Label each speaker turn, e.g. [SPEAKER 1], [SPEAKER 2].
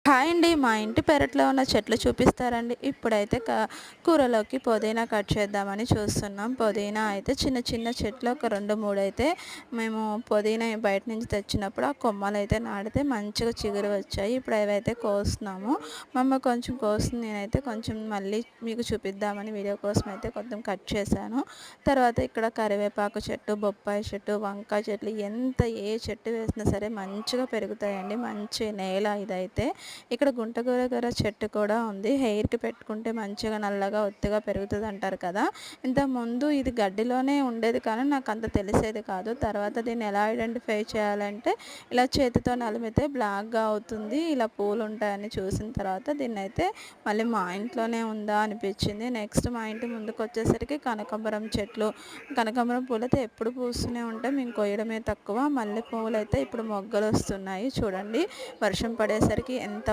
[SPEAKER 1] Hi అండి. మా ఇంటి పెరట్లో ఉన్న చెట్లు చూపిస్తారండి. ఇప్పుడైతే కూరలోకి పుదీనా కట్ చేద్దామని చూస్తున్నాం. పుదీనా అయితే చిన్న చిన్న చెట్లు ఒక 2, 3 అయితే మేము పుదీనా బయట నుంచి తెచ్చినప్పుడు ఆ కొమ్మలైతే నాటితే మంచిగా చిగురు వచ్చాయి. ఇప్పుడు అవైతే కోస్తున్నాము. మా అమ్మ కొంచెం కోస్తుంది. నేనైతే కొంచెం మళ్ళీ మీకు చూపిద్దామని వీడియో కోసం అయితే కొంచెం కట్ చేశాను. తర్వాత ఇక్కడ కరివేపాకు చెట్టు, బొప్పాయి చెట్టు, వంకాయ చెట్లు ఏ చెట్టు వేసినా సరే మంచిగా పెరుగుతాయండి. మంచి నేల ఇదైతే. ఇక్కడ గుంటగూరగూర చెట్టు కూడా ఉంది. హెయిర్‌కి పెట్టుకుంటే మంచిగా నల్లగా ఒత్తుగా పెరుగుతది అంటారు కదా! ఇంతకుముందు ఇది గడ్డిలోనే ఉండేది కానీ నాకంత తెలిసేది కాదు. తర్వాత దీన్ని ఎలా ఐడెంటిఫై చేయాలంటే ఇలా చేతితో నలిమితే బ్లాక్‌గా అవుతుంది. ఇలా పూలుంటాయని చూసిన తర్వాత దీన్నైతే మళ్ళీ మా ఇంట్లోనే ఉందా అనిపించింది. నెక్స్ట్ మా ఇంటి ముందుకొచ్చేసరికి కనకాంబరం చెట్లు. కనకాంబరం పూలైతే ఎప్పుడు పూస్తూనే ఉంటాయి. మేము కొయ్యడమే తక్కువ. మల్లె పువ్వులైతే ఇప్పుడు మొగ్గలొస్తున్నాయి చూడండి. వర్షం పడేసరికి ఎంత